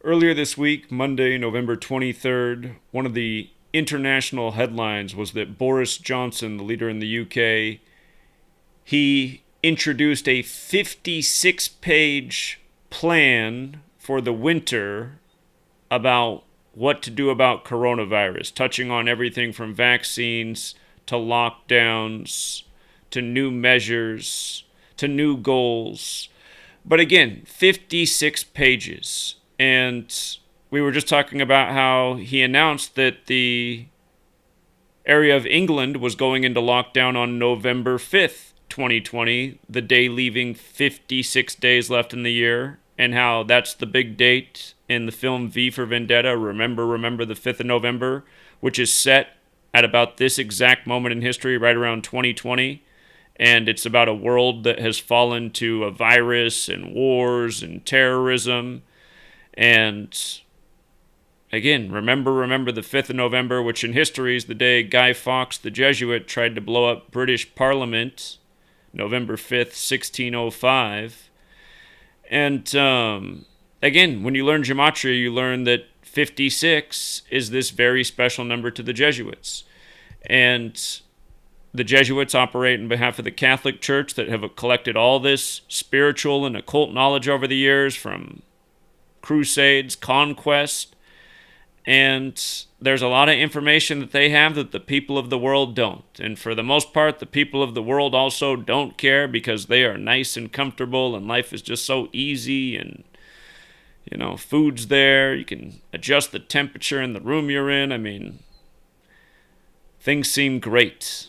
Earlier this week, Monday, November 23rd, one of the international headlines was that Boris Johnson, the leader in the UK, he introduced a 56-page plan for the winter about what to do about coronavirus, touching on everything from vaccines to lockdowns to new measures to new goals. But again, 56 pages. And we were just talking about how he announced that the area of England was going into lockdown on November 5th, 2020, the day leaving 56 days left in the year, and how that's the big date in the film V for Vendetta, Remember the 5th of November, which is set at about this exact moment in history, right around 2020. And it's about a world that has fallen to a virus and wars and terrorism. And again, remember the 5th of November, which in history is the day Guy Fawkes, the Jesuit, tried to blow up British Parliament, November 5th, 1605. And again, when you learn Gematria, you learn that 56 is this very special number to the Jesuits. And the Jesuits operate on behalf of the Catholic Church that have collected all this spiritual and occult knowledge over the years from crusades, conquest, and there's a lot of information that they have that the people of the world don't. And for the most part, the people of the world also don't care because they are nice and comfortable and life is just so easy and, food's there. You can adjust the temperature in the room you're in. I mean, things seem great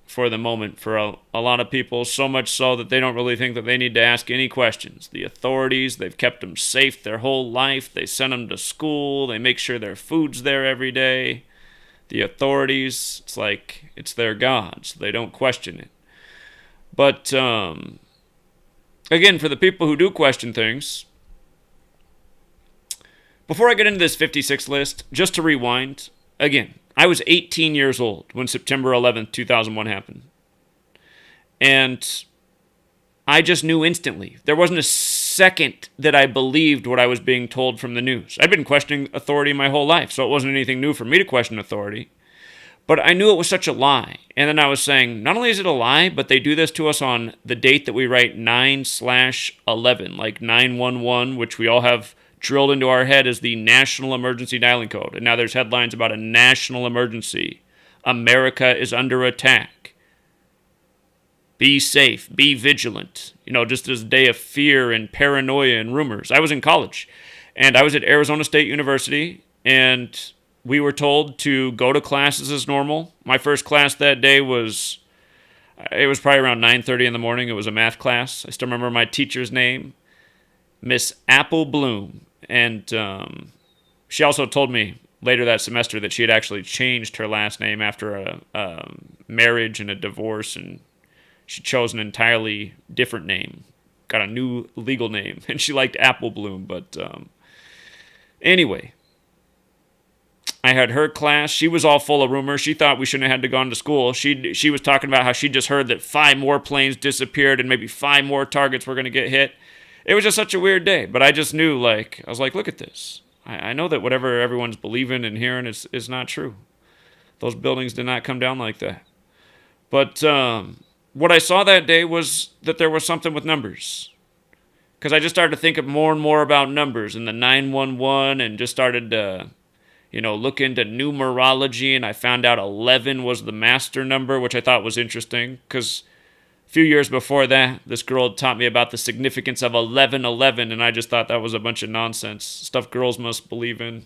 for the moment for a lot of people, so much so that they don't really think that they need to ask any questions. The authorities, they've kept them safe their whole life. They send them to school. They make sure their food's there every day. The authorities, it's like it's their God, so they don't question it. But, again, for the people who do question things, before I get into this 56 list, just to rewind, again, I was 18 years old when September 11th, 2001 happened. And I just knew instantly. There wasn't a second that I believed what I was being told from the news. I'd been questioning authority my whole life, so it wasn't anything new for me to question authority. But I knew it was such a lie. And then I was saying, not only is it a lie, but they do this to us on the date that we write 9/11, like 911, which we all have drilled into our head as the national emergency dialing code. And now there's headlines about a national emergency. America is under attack. Be safe. Be vigilant. Just as a day of fear and paranoia and rumors. I was in college, and I was at Arizona State University, and we were told to go to classes as normal. My first class that day was probably around 9:30 in the morning. It was a math class. I still remember my teacher's name, Miss Apple Bloom. And she also told me later that semester that she had actually changed her last name after a marriage and a divorce, and she chose an entirely different name, got a new legal name, and she liked Apple Bloom. But anyway, I had her class. She was all full of rumors. She thought we shouldn't have had to go to school. She was talking about how she just heard that 5 more planes disappeared and maybe 5 more targets were going to get hit. It was just such a weird day, but I just knew, I was like, look at this. I know that whatever everyone's believing and hearing is not true. Those buildings did not come down like that. But what I saw that day was that there was something with numbers. Because I just started to think of more and more about numbers and the 911 and just started to, look into numerology, and I found out 11 was the master number, which I thought was interesting because a few years before that, this girl had taught me about the significance of 1111, and I just thought that was a bunch of nonsense, stuff girls must believe in.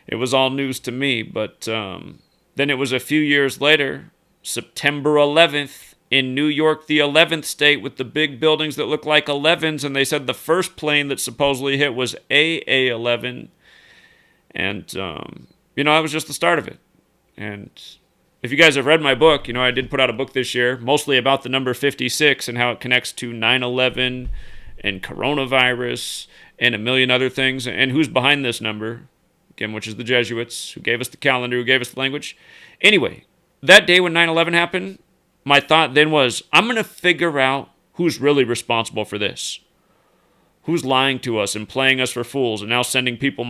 It was all news to me, but then it was a few years later, September 11th, in New York, the 11th state, with the big buildings that look like 11s, and they said the first plane that supposedly hit was AA-11, and, that was just the start of it. And if you guys have read my book, I did put out a book this year, mostly about the number 56 and how it connects to 9/11 and coronavirus and a million other things, and who's behind this number, again, which is the Jesuits, who gave us the calendar, who gave us the language. Anyway, that day when 9/11 happened, my thought then was, I'm going to figure out who's really responsible for this. Who's lying to us and playing us for fools and now sending people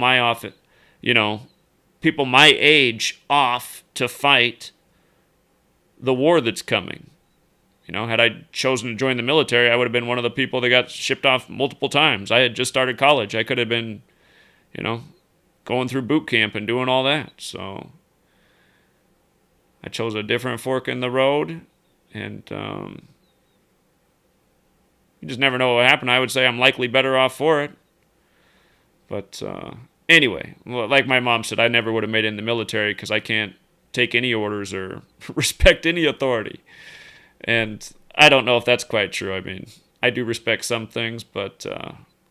people my age off to fight the war that's coming? Had I chosen to join the military, I would have been one of the people that got shipped off multiple times. I had just started college. I could have been, going through boot camp and doing all that. So I chose a different fork in the road, and you just never know what happened. I would say I'm likely better off for it. But anyway, like my mom said, I never would have made it in the military because I can't take any orders or respect any authority. And I don't know if that's quite true. I mean, I do respect some things, but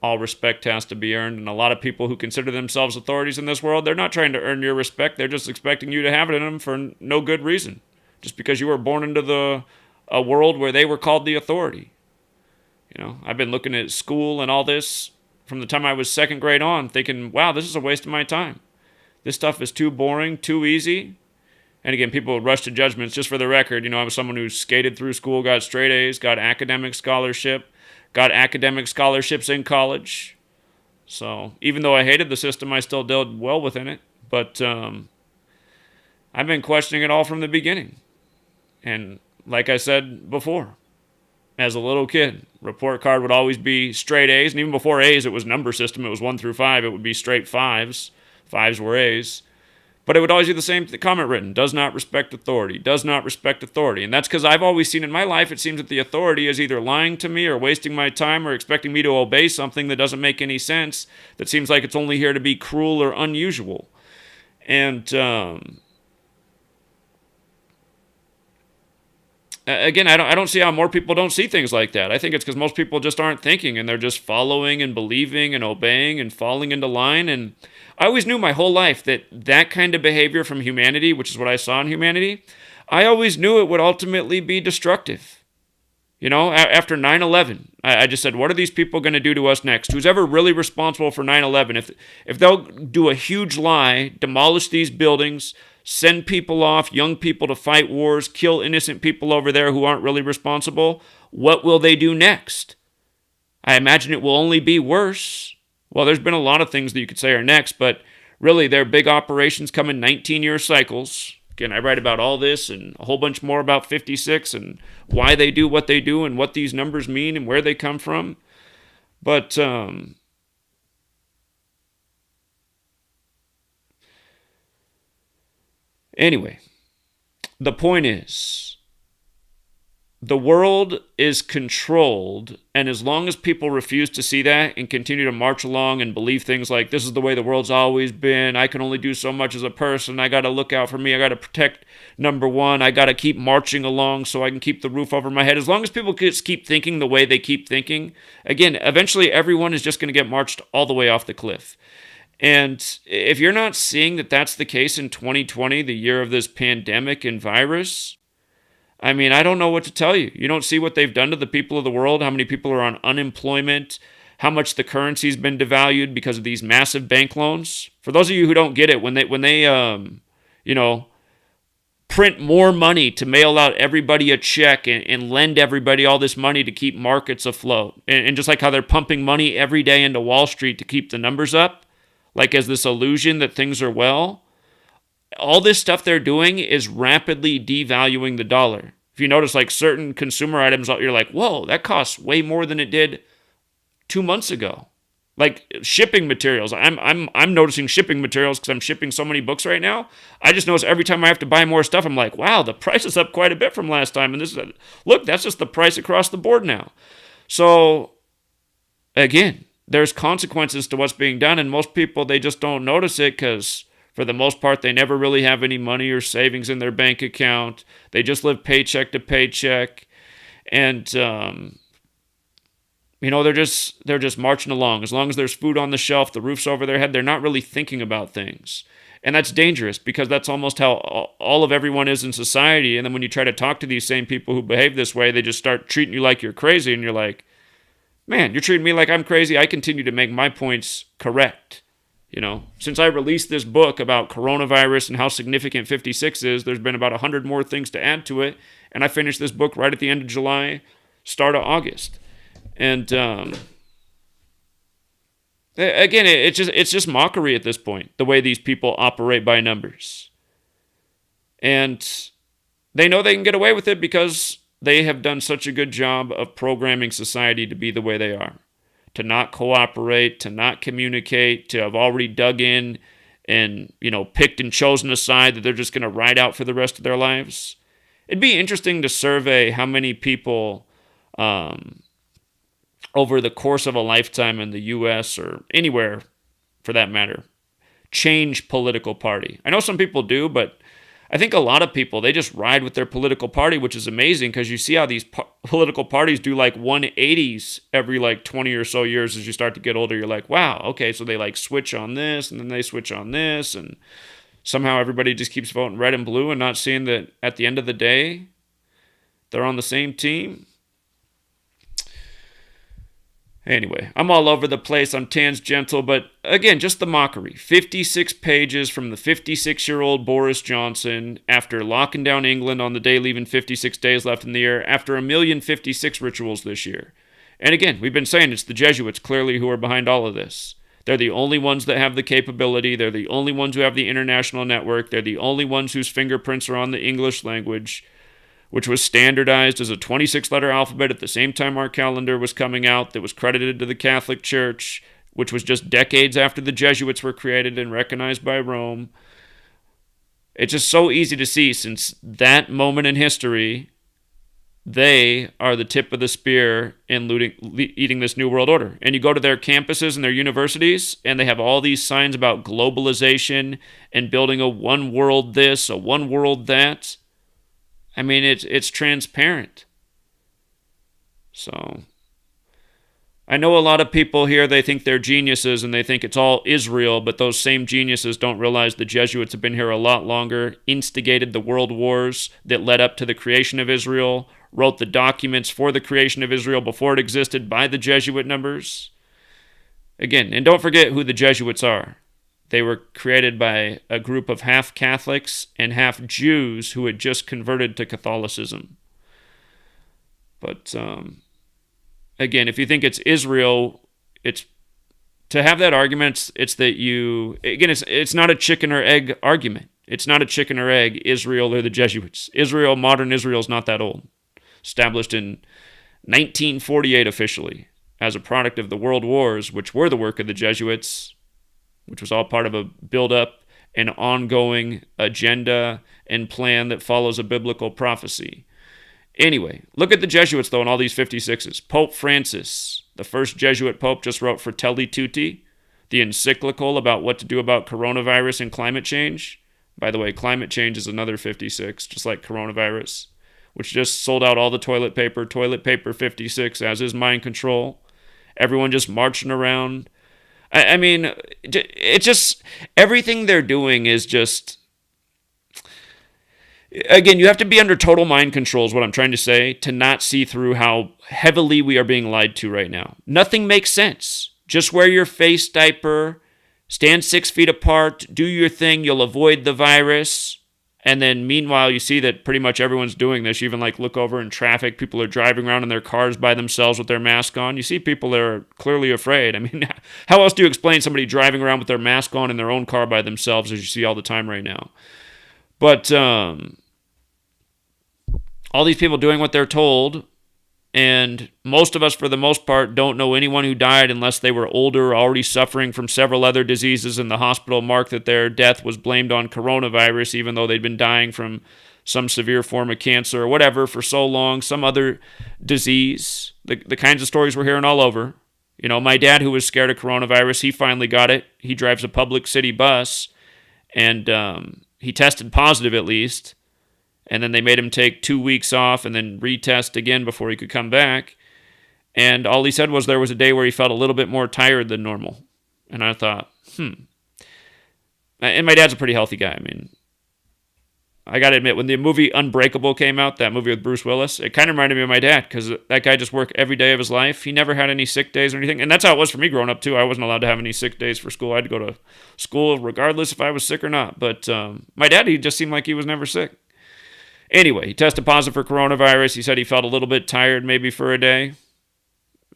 all respect has to be earned. And a lot of people who consider themselves authorities in this world, they're not trying to earn your respect. They're just expecting you to have it in them for no good reason. Just because you were born into a world where they were called the authority. I've been looking at school and all this from the time I was second grade on, thinking, wow, this is a waste of my time. This stuff is too boring, too easy. And again, people rush to judgments. Just for the record, I was someone who skated through school, got straight A's, got academic scholarship, got academic scholarships in college. So even though I hated the system, I still did well within it. But I've been questioning it all from the beginning. And like I said before, as a little kid, report card would always be straight A's. And even before A's, it was number system. It was 1 through 5. It would be straight 5s. 5s were A's. But it would always be the same comment written: does not respect authority, does not respect authority. And that's because I've always seen in my life, it seems that the authority is either lying to me or wasting my time or expecting me to obey something that doesn't make any sense, that seems like it's only here to be cruel or unusual. And again, I don't see how more people don't see things like that. I think it's because most people just aren't thinking, and they're just following and believing and obeying and falling into line. And I always knew my whole life that kind of behavior from humanity, which is what I saw in humanity, I always knew it would ultimately be destructive. After 9/11, I just said, what are these people going to do to us next? Who's ever really responsible for 9/11? If they'll do a huge lie, demolish these buildings, send people off, young people to fight wars, kill innocent people over there who aren't really responsible, what will they do next? I imagine it will only be worse. Well, there's been a lot of things that you could say are next, but really their big operations come in 19-year cycles. Again, I write about all this and a whole bunch more about 56 and why they do what they do and what these numbers mean and where they come from. But anyway, the point is, the world is controlled, and as long as people refuse to see that and continue to march along and believe things like, this is the way the world's always been, I can only do so much as a person, I got to look out for me, I got to protect number one, I got to keep marching along so I can keep the roof over my head. As long as people just keep thinking the way they keep thinking, again, eventually everyone is just going to get marched all the way off the cliff. And if you're not seeing that that's the case in 2020, the year of this pandemic and virus, I mean, I don't know what to tell you. You don't see what they've done to the people of the world, how many people are on unemployment, how much the currency's been devalued because of these massive bank loans. For those of you who don't get it, when they print more money to mail out everybody a check and lend everybody all this money to keep markets afloat, and just like how they're pumping money every day into Wall Street to keep the numbers up, like as this illusion that things are well, all this stuff they're doing is rapidly devaluing the dollar. If you notice, like certain consumer items, you're like, whoa, that costs way more than it did 2 months ago. Like shipping materials. I'm noticing shipping materials because I'm shipping so many books right now. I just notice every time I have to buy more stuff, I'm like, wow, the price is up quite a bit from last time. And look, that's just the price across the board now. So again, there's consequences to what's being done, and most people, they just don't notice it because for the most part, they never really have any money or savings in their bank account. They just live paycheck to paycheck. And, they're just marching along. As long as there's food on the shelf, the roof's over their head, they're not really thinking about things. And that's dangerous because that's almost how all of everyone is in society. And then when you try to talk to these same people who behave this way, they just start treating you like you're crazy. And you're like, man, you're treating me like I'm crazy. I continue to make my points correct. Since I released this book about coronavirus and how significant 56 is, there's been about 100 more things to add to it. And I finished this book right at the end of July, start of August. And Again, it's just mockery at this point, the way these people operate by numbers. And they know they can get away with it because they have done such a good job of programming society to be the way they are. To not cooperate, to not communicate, to have already dug in and, picked and chosen a side that they're just going to ride out for the rest of their lives. It'd be interesting to survey how many people over the course of a lifetime in the U.S. or anywhere for that matter change political party. I know some people do, but I think a lot of people, they just ride with their political party, which is amazing because you see how these political parties do like 180s every like 20 or so years as you start to get older. You're like, wow, okay, so they like switch on this and then they switch on this, and somehow everybody just keeps voting red and blue and not seeing that at the end of the day, they're on the same team. Anyway, I'm all over the place. I'm tangential, but again, just the mockery. 56 pages from the 56-year-old Boris Johnson after locking down England on the day leaving 56 days left in the year after 1,056 rituals this year. And again, we've been saying it's the Jesuits clearly who are behind all of this. They're the only ones that have the capability. They're the only ones who have the international network. They're the only ones whose fingerprints are on the English language, which was standardized as a 26-letter alphabet at the same time our calendar was coming out, that was credited to the Catholic Church, which was just decades after the Jesuits were created and recognized by Rome. It's just so easy to see since that moment in history, they are the tip of the spear in eating this New World Order. And you go to their campuses and their universities, and they have all these signs about globalization and building a one world this, a one world that. I mean, it's transparent. So, I know a lot of people here, they think they're geniuses and they think it's all Israel, but those same geniuses don't realize the Jesuits have been here a lot longer, instigated the world wars that led up to the creation of Israel, wrote the documents for the creation of Israel before it existed by the Jesuit numbers. Again, and don't forget who the Jesuits are. They were created by a group of half Catholics and half Jews who had just converted to Catholicism. But again, if you think it's Israel, it's to have that argument. It's that it's not a chicken or egg argument. It's not a chicken or egg, Israel or the Jesuits. Modern Israel is not that old. Established in 1948 officially as a product of the World Wars, which were the work of the Jesuits, which was all part of a build-up and ongoing agenda and plan that follows a biblical prophecy. Anyway, look at the Jesuits, though, in all these 56s. Pope Francis, the first Jesuit pope, just wrote Fratelli Tutti, the encyclical about what to do about coronavirus and climate change. By the way, climate change is another 56, just like coronavirus, which just sold out all the toilet paper 56, as is mind control. Everyone just marching around. I mean, it's just, everything they're doing is just, again, you have to be under total mind control is what I'm trying to say, to not see through how heavily we are being lied to right now. Nothing makes sense. Just wear your face diaper, stand 6 feet apart, do your thing, you'll avoid the virus. And then meanwhile, you see that pretty much everyone's doing this. You even look over in traffic. People are driving around in their cars by themselves with their mask on. You see people that are clearly afraid. I mean, how else do you explain somebody driving around with their mask on in their own car by themselves, as you see all the time right now? But all these people doing what they're told, and most of us, for the most part, don't know anyone who died unless they were older, already suffering from several other diseases in the hospital, marked that their death was blamed on coronavirus, even though they'd been dying from some severe form of cancer or whatever for so long, some other disease. The kinds of stories we're hearing all over. My dad, who was scared of coronavirus, he finally got it. He drives a public city bus, and he tested positive at least. And then they made him take 2 weeks off and then retest again before he could come back. And all he said was there was a day where he felt a little bit more tired than normal. And I thought, And my dad's a pretty healthy guy. I mean, I got to admit, when the movie Unbreakable came out, that movie with Bruce Willis, it kind of reminded me of my dad because that guy just worked every day of his life. He never had any sick days or anything. And that's how it was for me growing up, too. I wasn't allowed to have any sick days for school. I had to go to school regardless if I was sick or not. But my dad, he just seemed like he was never sick. Anyway, he tested positive for coronavirus. He said he felt a little bit tired maybe for a day.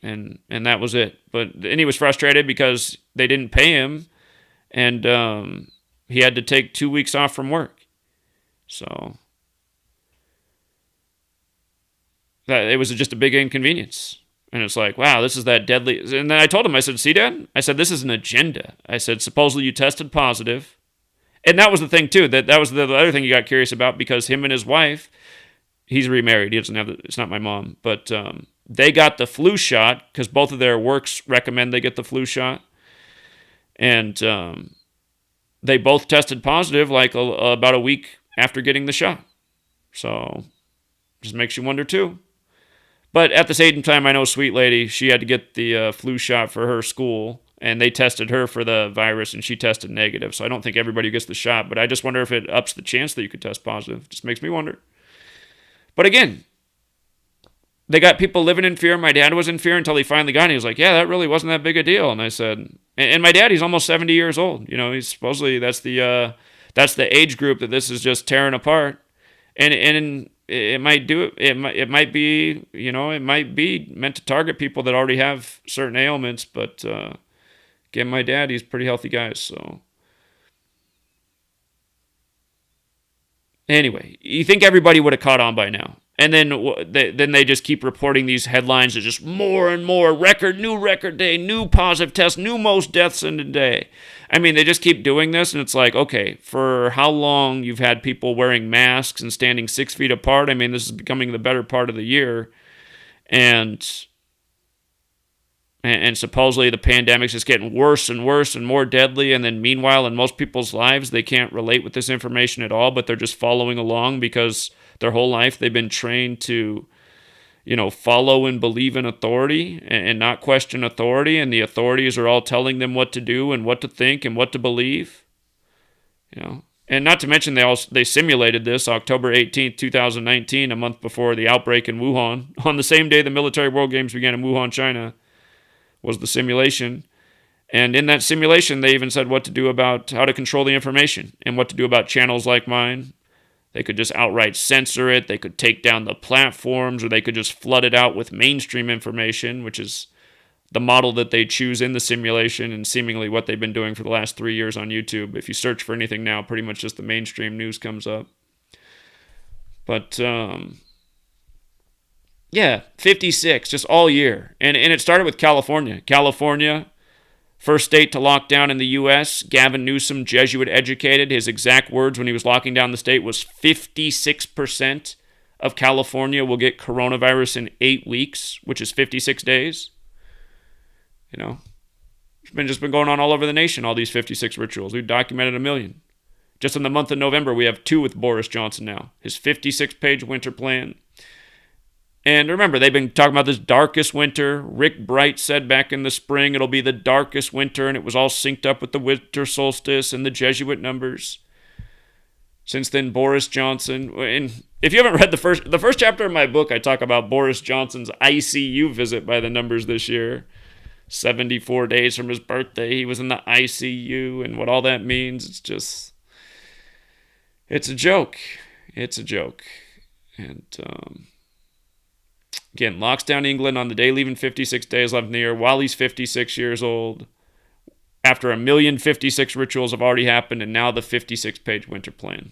and that was it. And he was frustrated because they didn't pay him, and he had to take 2 weeks off from work. So it was just a big inconvenience. And it's like, wow, this is that deadly. And then I told him, I said, see, Dad? I said, this is an agenda. I said, supposedly you tested positive. And that was the thing, too. That was the other thing he got curious about, because him and his wife, he's remarried. He doesn't have it's not my mom. But they got the flu shot because both of their works recommend they get the flu shot. And they both tested positive like about a week after getting the shot. So just makes you wonder, too. But at the same time, I know Sweet Lady, she had to get the flu shot for her school, and they tested her for the virus, and she tested negative. So I don't think everybody gets the shot, but I just wonder if it ups the chance that you could test positive. Just makes me wonder. But again, they got people living in fear. My dad was in fear until he finally got it. He was like, yeah, that really wasn't that big a deal. And I said, and my dad, he's almost 70 years old. You know, he's supposedly, that's the age group that this is just tearing apart. And it might do it. It might be, you know, it might be meant to target people that already have certain ailments. But again, my dad, he's a pretty healthy guy. So anyway, you think everybody would have caught on by now? And then they just keep reporting these headlines that just more and more new record day, new positive tests, new most deaths in a day. I mean, they just keep doing this, and it's like, okay, for how long you've had people wearing masks and standing 6 feet apart? I mean, this is becoming the better part of the year, and supposedly the pandemic's just getting worse and worse and more deadly, and then meanwhile, in most people's lives, they can't relate with this information at all, but they're just following along because their whole life they've been trained to, you know, follow and believe in authority and not question authority, and the authorities are all telling them what to do and what to think and what to believe, you know. And not to mention they simulated this October 18th, 2019, a month before the outbreak in Wuhan, on the same day the Military World Games began in Wuhan, China, was the simulation. And in that simulation, they even said what to do about how to control the information and what to do about channels like mine. They could just outright censor it. They could take down the platforms, or they could just flood it out with mainstream information, which is the model that they choose in the simulation and seemingly what they've been doing for the last 3 years on YouTube. If you search for anything now, pretty much just the mainstream news comes up. But, yeah, 56, just all year. And it started with California. California, first state to lock down in the U.S. Gavin Newsom, Jesuit educated. His exact words when he was locking down the state was 56% of California will get coronavirus in 8 weeks, which is 56 days. You know, it's just been going on all over the nation, all these 56 rituals. We've documented 1 million. Just in the month of November, we have 2 with Boris Johnson now. His 56-page winter plan. And remember, they've been talking about this darkest winter. Rick Bright said back in the spring it'll be the darkest winter, and it was all synced up with the winter solstice and the Jesuit numbers. Since then, Boris Johnson, and if you haven't read the first chapter of my book, I talk about Boris Johnson's ICU visit by the numbers this year. 74 days from his birthday, he was in the ICU, and what all that means, it's a joke. It's a joke. And, again, locks down England on the day leaving 56 days left in the year while he's 56 years old. After 1,056 rituals have already happened, and now the 56-page winter plan.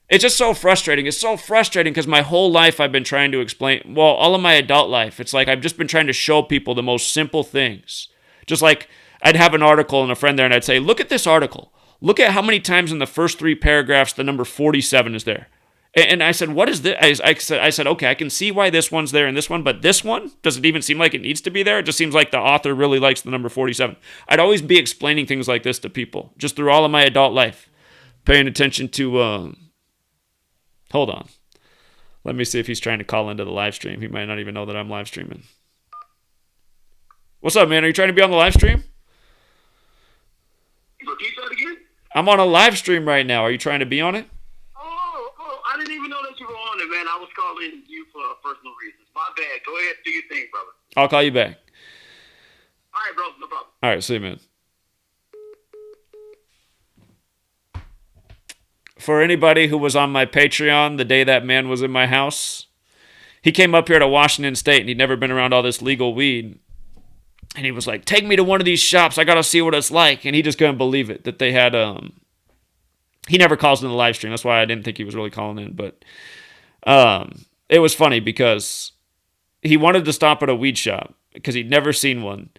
It's just so frustrating. It's so frustrating because my whole life I've been trying to explain, well, all of my adult life, it's like I've just been trying to show people the most simple things. Just like I'd have an article and a friend there, and I'd say, look at this article. Look at how many times in the first 3 paragraphs the number 47 is there. And I said, what is this? I said, okay, I can see why this one's there and this one, but this one, does it even seem like it needs to be there? It just seems like the author really likes the number 47. I'd always be explaining things like this to people, just through all of my adult life, paying attention to, hold on. Let me see if he's trying to call into the live stream. He might not even know that I'm live streaming. What's up, man? Are you trying to be on the live stream? Repeat that again? I'm on a live stream right now. Are you trying to be on it? I didn't even know that you were on it, man. I was calling you for personal reasons. My bad. Go ahead, do your thing, brother. I'll call you back. All right, bro. No problem. All right, see you, man. For anybody who was on my Patreon the day that man was in my house, he came up here to Washington State, and he'd never been around all this legal weed. And he was like, take me to one of these shops. I got to see what it's like. And he just couldn't believe it, that they had, he never calls in the live stream. That's why I didn't think he was really calling in. But it was funny because he wanted to stop at a weed shop because he'd never seen one.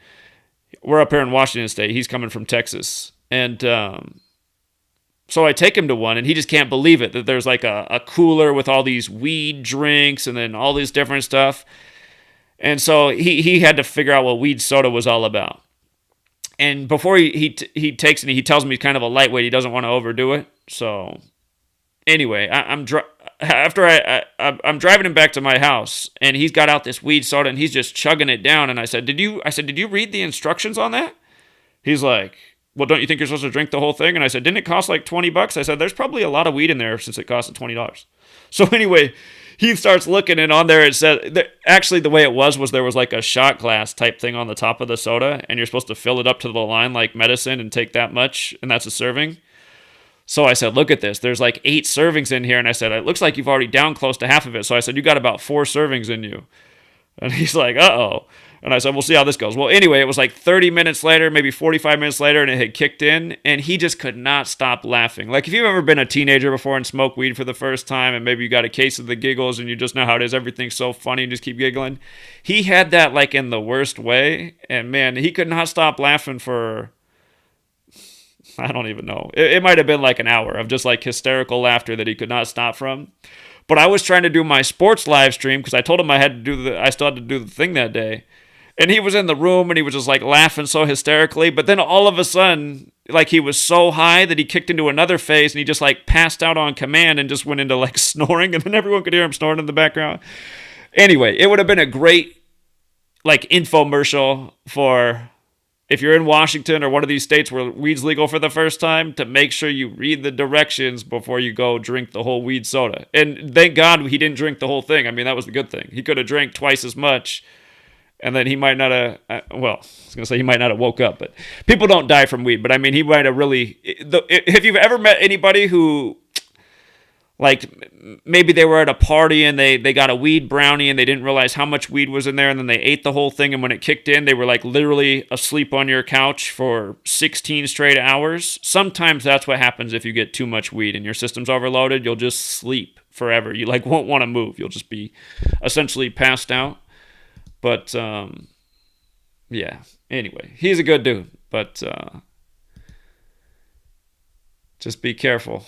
We're up here in Washington State. He's coming from Texas. And so I take him to one, and he just can't believe it, that there's like a cooler with all these weed drinks and then all this different stuff. And so he had to figure out what weed soda was all about. And before he takes it, he tells me he's kind of a lightweight. He doesn't want to overdo it. So anyway, I'm driving him back to my house, and he's got out this weed soda, and he's just chugging it down. And I said, did you read the instructions on that? He's like, well, don't you think you're supposed to drink the whole thing? And I said, didn't it cost like $20? I said, there's probably a lot of weed in there since it costed $20. So anyway, he starts looking, and on there it said, actually the way it was there was like a shot glass type thing on the top of the soda, and you're supposed to fill it up to the line like medicine and take that much, and that's a serving. So I said, look at this. There's like 8 servings in here, and I said, it looks like you've already down close to half of it. So I said, you got about 4 servings in you. And he's like, uh-oh. And I said, we'll see how this goes. Well, anyway, it was like 30 minutes later, maybe 45 minutes later, and it had kicked in, and he just could not stop laughing. Like, if you've ever been a teenager before and smoked weed for the first time, and maybe you got a case of the giggles, and you just know how it is, everything's so funny, and just keep giggling. He had that, like, in the worst way, and man, he could not stop laughing for, I don't even know. It might have been like an hour of just, like, hysterical laughter that he could not stop from. But I was trying to do my sports live stream, because I told him I still had to do the thing that day. And he was in the room, and he was just like laughing so hysterically. But then all of a sudden, like, he was so high that he kicked into another phase, and he just like passed out on command and just went into like snoring. And then everyone could hear him snoring in the background. Anyway, it would have been a great like infomercial for if you're in Washington or one of these states where weed's legal for the first time, to make sure you read the directions before you go drink the whole weed soda. And thank God he didn't drink the whole thing. I mean, that was the good thing. He could have drank twice as much. And then he might not have, well, I was going to say he might not have woke up, but people don't die from weed. But I mean, he might have really, have you ever met anybody who, like, maybe they were at a party and they got a weed brownie and they didn't realize how much weed was in there, and then they ate the whole thing, and when it kicked in, they were like literally asleep on your couch for 16 straight hours? Sometimes that's what happens if you get too much weed and your system's overloaded. You'll just sleep forever. You like won't want to move. You'll just be essentially passed out. But, yeah, anyway, he's a good dude, but just be careful.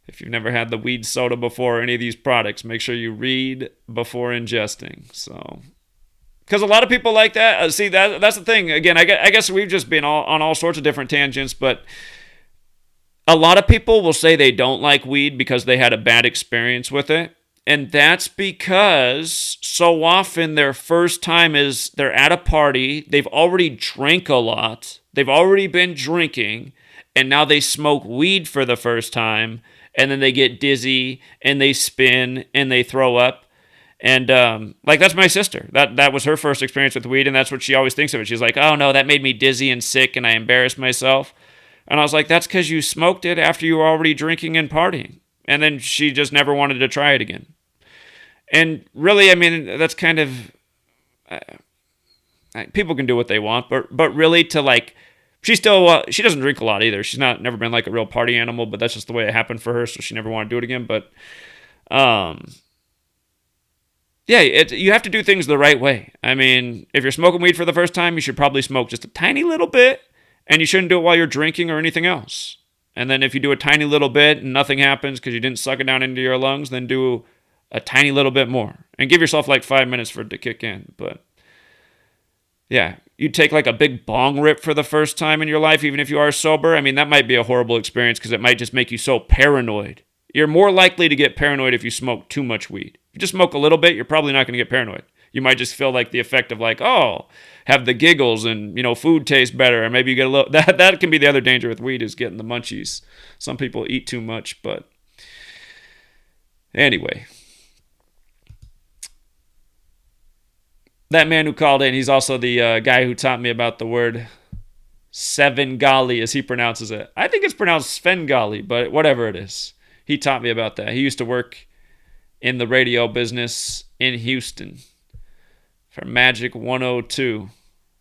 If you've never had the weed soda before or any of these products, make sure you read before ingesting. So, because a lot of people like that. See, that's the thing. Again, I guess we've just been on all sorts of different tangents, but a lot of people will say they don't like weed because they had a bad experience with it. And that's because so often their first time is they're at a party, they've already drank a lot, they've already been drinking, and now they smoke weed for the first time, and then they get dizzy, and they spin, and they throw up. And like, that's my sister. That was her first experience with weed, and that's what she always thinks of it. She's like, oh no, that made me dizzy and sick, and I embarrassed myself. And I was like, that's because you smoked it after you were already drinking and partying. And then she just never wanted to try it again. And really, I mean, that's kind of, people can do what they want, but really to like, she doesn't drink a lot either. She's never been like a real party animal, but that's just the way it happened for her, so she never wanted to do it again. But, yeah, you have to do things the right way. I mean, if you're smoking weed for the first time, you should probably smoke just a tiny little bit, and you shouldn't do it while you're drinking or anything else. And then if you do a tiny little bit and nothing happens because you didn't suck it down into your lungs, then do a tiny little bit more and give yourself like 5 minutes for it to kick in. But yeah, you take like a big bong rip for the first time in your life, even if you are sober. I mean, that might be a horrible experience because it might just make you so paranoid. You're more likely to get paranoid if you smoke too much weed. If you just smoke a little bit, you're probably not going to get paranoid. You might just feel like the effect of like, oh, have the giggles and, you know, food tastes better. Or maybe you get a little, that can be the other danger with weed, is getting the munchies. Some people eat too much, but anyway. That man who called in, he's also the guy who taught me about the word Svengali, as he pronounces it. I think it's pronounced Svengali, but whatever it is. He taught me about that. He used to work in the radio business in Houston for Magic 102.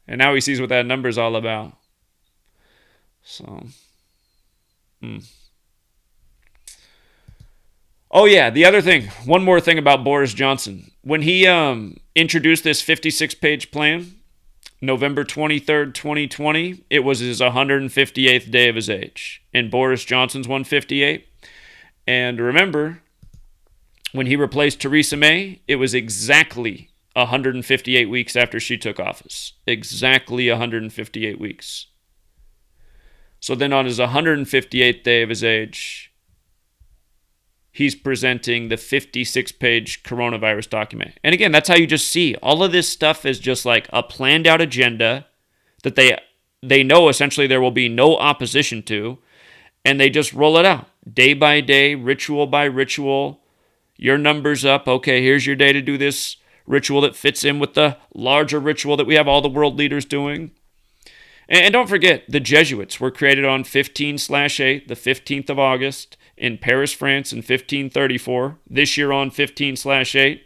And now he sees what that number's all about. So, Oh, yeah, the other thing, one more thing about Boris Johnson. When he introduced this 56-page plan, November 23rd, 2020, it was his 158th day of his age. And Boris Johnson's 158. And remember, when he replaced Theresa May, it was exactly 158 weeks after she took office. Exactly 158 weeks. So then on his 158th day of his age, he's presenting the 56-page coronavirus document. And again, that's how you just see. All of this stuff is just like a planned out agenda that they know essentially there will be no opposition to, and they just roll it out. Day by day, ritual by ritual. Your number's up. Okay, here's your day to do this ritual that fits in with the larger ritual that we have all the world leaders doing. And don't forget, the Jesuits were created on 15/8, the 15th of August, in Paris, France in 1534. This year on 15/8,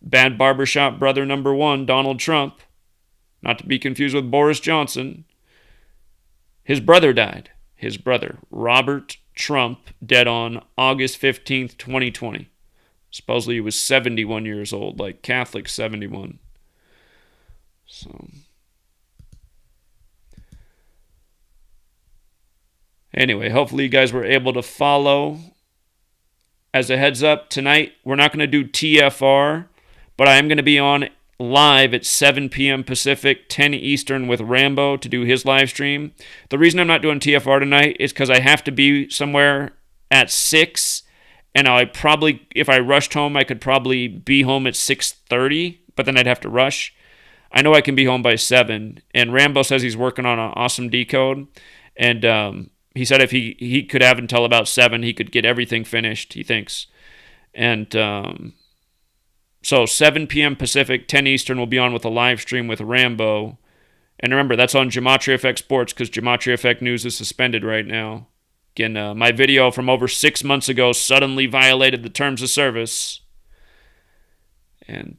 bad barbershop brother number one, Donald Trump, not to be confused with Boris Johnson, his brother died. His brother, Robert Trump, dead on August 15th, 2020. Supposedly he was 71 years old, like Catholic 71. So, anyway, hopefully you guys were able to follow. As a heads up, tonight we're not going to do TFR, but I am going to be on live at 7 p.m. Pacific, 10 Eastern with Rambo to do his live stream. The reason I'm not doing TFR tonight is because I have to be somewhere at 6, and I probably, if I rushed home, I could probably be home at 6:30, but then I'd have to rush. I know I can be home by 7, and Rambo says he's working on an awesome decode, and he said if he could have until about 7, he could get everything finished, he thinks. And so 7 p.m. Pacific, 10 Eastern, we'll be on with a live stream with Rambo. And remember, that's on Gematria Effect Sports because GematriaEffectNews is suspended right now. Again, my video from over 6 months ago suddenly violated the terms of service. And,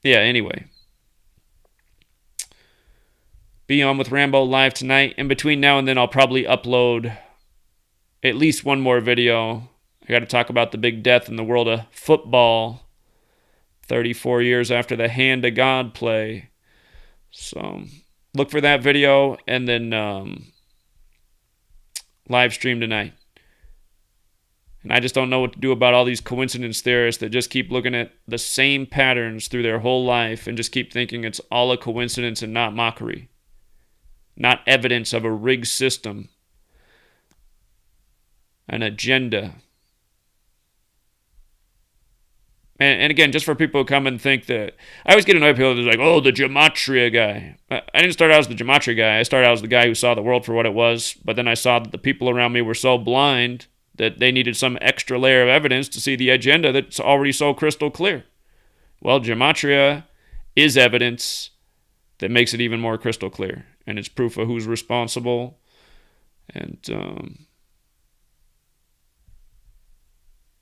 yeah, anyway. Be on with Rambo live tonight. In between now and then, I'll probably upload at least one more video. I got to talk about the big death in the world of football 34 years after the Hand of God play. So look for that video and then live stream tonight. And I just don't know what to do about all these coincidence theorists that just keep looking at the same patterns through their whole life and just keep thinking it's all a coincidence and not mockery. Not evidence of a rigged system. An agenda. And again, just for people who come and think that... I always get annoyed with people that are like, oh, the Gematria guy. I didn't start out as the Gematria guy. I started out as the guy who saw the world for what it was. But then I saw that the people around me were so blind that they needed some extra layer of evidence to see the agenda that's already so crystal clear. Well, Gematria is evidence that makes it even more crystal clear. And it's proof of who's responsible. And...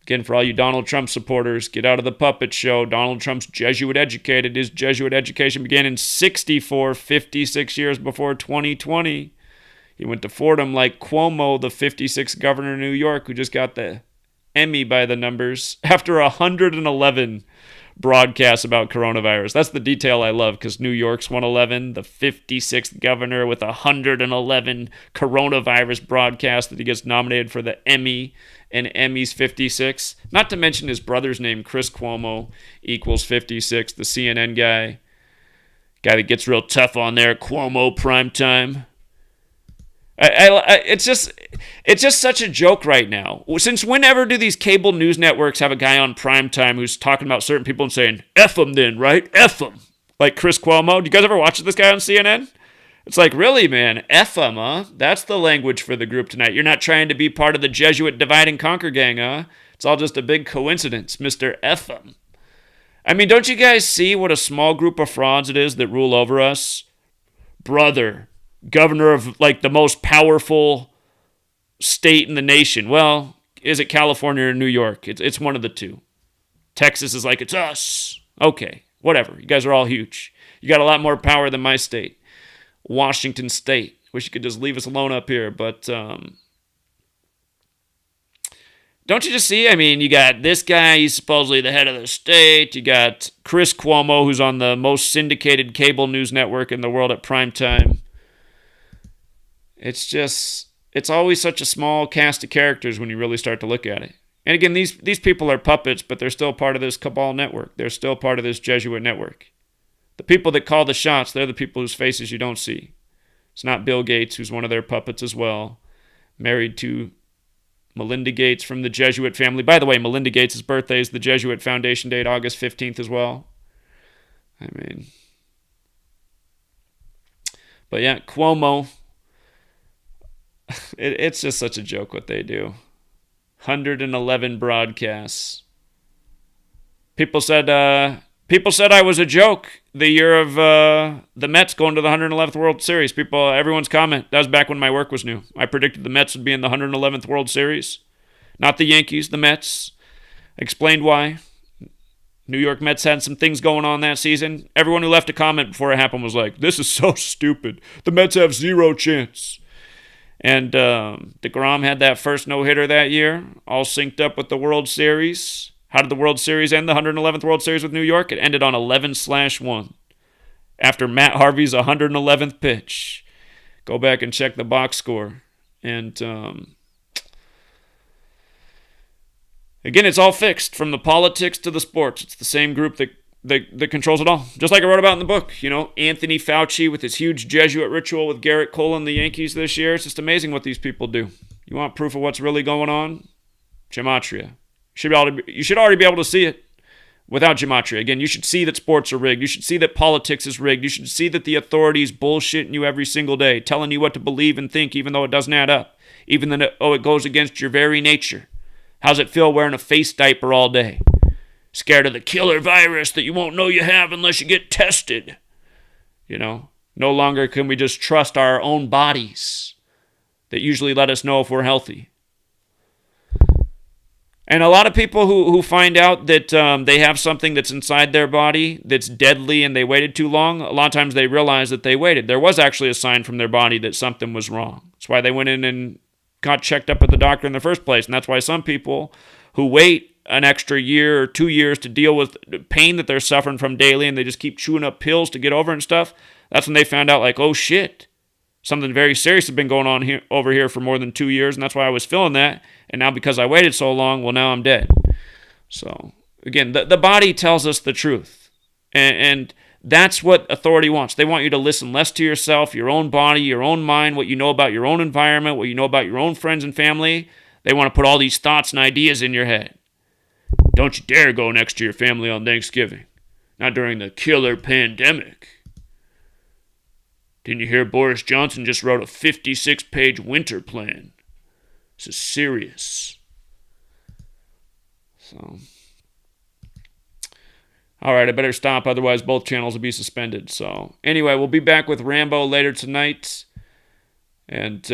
again, for all you Donald Trump supporters, get out of the puppet show. Donald Trump's Jesuit educated. His Jesuit education began in 1964, 56 years before 2020. He went to Fordham like Cuomo, the 56th governor of New York, who just got the Emmy by the numbers after 111 broadcasts about coronavirus. That's the detail I love, because New York's 111, the 56th governor with 111 coronavirus broadcasts that he gets nominated for the Emmy, and Emmy's 56. Not to mention his brother's name, Chris Cuomo, equals 56, the CNN guy that gets real tough on there, Cuomo primetime. It's just such a joke right now. Since whenever do these cable news networks have a guy on primetime who's talking about certain people and saying, F them then, right? F them. Like Chris Cuomo. Do you guys ever watch this guy on CNN? It's like, really, man? F them, huh? That's the language for the group tonight. You're not trying to be part of the Jesuit divide and conquer gang, huh? It's all just a big coincidence, Mr. F them. I mean, don't you guys see what a small group of frauds it is that rule over us? Brother. Governor of, like, the most powerful state in the nation. Well, is it California or New York? It's one of the two. Texas is like, it's us. Okay, whatever. You guys are all huge. You got a lot more power than my state. Washington State. Wish you could just leave us alone up here. But don't you just see? I mean, you got this guy. He's supposedly the head of the state. You got Chris Cuomo, who's on the most syndicated cable news network in the world at prime time. It's always such a small cast of characters when you really start to look at it. And again, these people are puppets, but they're still part of this cabal network. They're still part of this Jesuit network. The people that call the shots, they're the people whose faces you don't see. It's not Bill Gates, who's one of their puppets as well, married to Melinda Gates from the Jesuit family. By the way, Melinda Gates' birthday is the Jesuit Foundation date, August 15th as well. I mean, but yeah, Cuomo, it's just such a joke what they do. 111 broadcasts. People said I was a joke the year of the Mets going to the 111th World Series. Everyone's comment, that was back when my work was new. I predicted the Mets would be in the 111th World Series. Not the Yankees, the Mets. Explained why. New York Mets had some things going on that season. Everyone who left a comment before it happened was like, this is so stupid. The Mets have zero chance. And DeGrom had that first no-hitter that year, all synced up with the World Series. How did the World Series end, the 111th World Series with New York? It ended on 11/1 after Matt Harvey's 111th pitch. Go back and check the box score. And again, it's all fixed from the politics to the sports. It's the same group that controls it all. Just like I wrote about in the book, Anthony Fauci with his huge Jesuit ritual with Garrett Cole and the Yankees this year. It's just amazing what these people do. You want proof of what's really going on? Gematria. You should already be able to see it without Gematria. Again, you should see that sports are rigged. You should see that politics is rigged. You should see that the authorities bullshitting you every single day, telling you what to believe and think even though it doesn't add up, even though it goes against your very nature. How's it feel wearing a face diaper all day? Scared of the killer virus that you won't know you have unless you get tested. No longer can we just trust our own bodies that usually let us know if we're healthy. And a lot of people who find out that they have something that's inside their body that's deadly and they waited too long, a lot of times they realize that they waited. There was actually a sign from their body that something was wrong. That's why they went in and got checked up at the doctor in the first place. And that's why some people who wait an extra year or 2 years to deal with the pain that they're suffering from daily and they just keep chewing up pills to get over it and stuff, that's when they found out, like, oh shit, something very serious has been going on over here for more than 2 years, and that's why I was feeling that. And now because I waited so long, well, now I'm dead. So, again, the body tells us the truth. And that's what authority wants. They want you to listen less to yourself, your own body, your own mind, what you know about your own environment, what you know about your own friends and family. They want to put all these thoughts and ideas in your head. Don't you dare go next to your family on Thanksgiving. Not during the killer pandemic. Didn't you hear Boris Johnson just wrote a 56-page winter plan? This is serious. So, all right, I better stop, otherwise both channels will be suspended. So, anyway, we'll be back with Rambo later tonight. And